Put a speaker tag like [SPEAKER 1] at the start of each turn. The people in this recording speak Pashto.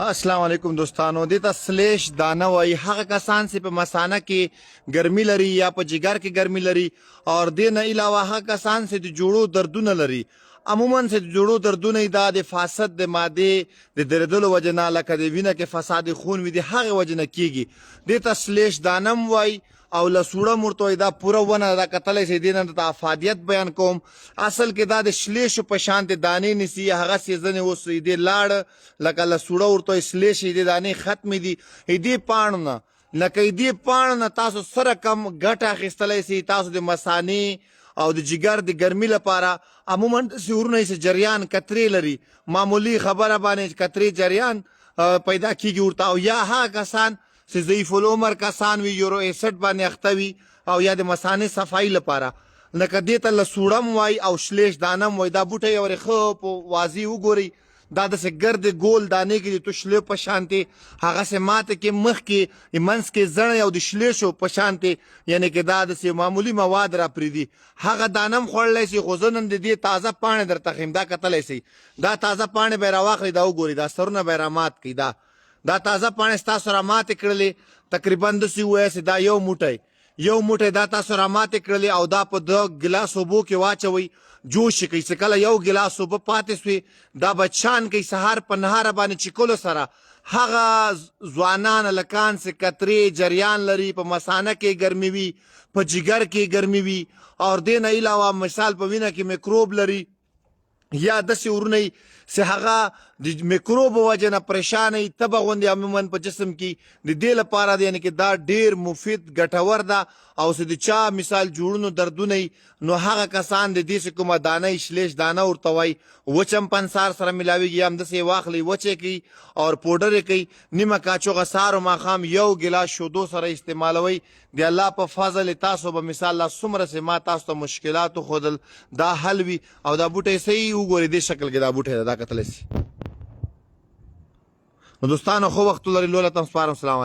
[SPEAKER 1] अस्सलाम वालेकुम दोस्तانو देता स्लेश दाना वही हक कसान से पे मसाना की गर्मी लरी या पे जिगर की गर्मी लरी और दे न अलावा हक कसान से जोड़ो दर्दू न लरी अमूमन से जोड़ो दर्दू नहीं दा दे फासद दे मादे दे दर्दुल वजना लक दे विना के फसाद खून विधि हक वजना कीगी देता स्लेश दानम वही او لسوړه مرته دا پوره ونه دا کتلې سي دین ته افادیت بیان کوم اصل کې دا د شلیش په شان د دانې نسی هغه سیزن اوس دې لاړ لکه لسوړه ورته شلیش دې دانې ختم دي دې پاڼه لکه دې پاڼه تاسو سره کم ګټه اخیستلې سي تاسو د مسانی او د جګر د ګرمي لپاره عموما سورونه سي جریان کتري لري معمولی خبره باندې کتري جریان پیدا کیږي ورته او یا ها کسان چې ضعیف العمر کسان وي یورو ایسډ باندې اخته وي او یا د مثانې صفایي لپاره لکه دې ته لسوړم وای او شلیش دانم وای دا بوټی یو ښه په واضح وګورئ دا داسې ګرد ګول دانې کې د تشلې په شانتې هغسې ماته کې مخ کې منځ کې زڼې او د شلیشو په شانتې یعنې کې دا داسې معمولي مواد را پرېږدي هغه دانم خوړلی سي خو زه نن د دې تازه پاڼې درته ښیم دا کتلی سئ دا تازه پاڼې به یې راواخلئ دا وګورئ دا سرونه به یې رامات کړي دا تازه پاڼې ستاسو راماتې کړلې تقریبا داسې ووایاست دا یو موټی دا تاسو راماتې کړلې او دا په 2 ګلاس اوبو کې واچوئ جوش یې کوئ چې کله یو ګلاس اوبه پاتې سوې دا به چان کوئ سهار په نهاره باندې چیکلو سره هغه ځوانان هلکان چې کترې جریان لري په مثانه کې ګرمي وي په جګر کې ګرمي وي او دې نه علاوه مثال په وینه کې میکروب لري یا داسې ورونه چې هغه د میکروب وجه نه پریشان وي تبه غوندې عموما په جسم کې د دې لپاره دی یعنې کې دا ډېر مفید ګټور ده او چې د چا مثال جوړونو دردونه نو هغه کسان د دې چې کومه دانه شلیش دانه ورته وایي وچم پنسار سره ملاویږي یا همداسې یې واخلئ وچې کوي او پوډر یې کوي نیمه کاچوغه سهار و ماښام یو ګلاس شودو سره استعمالوئ د الله په فضل تاسو به مثال لا څومره چې ما تاسو ته مشکلات وښودل دا حل وي او دا بوټی صحیح وګورئ دې شکل کې دا بوټی ده دا کتلی سي نو دوستانو خو وخت لري لوله تم سپارم سلام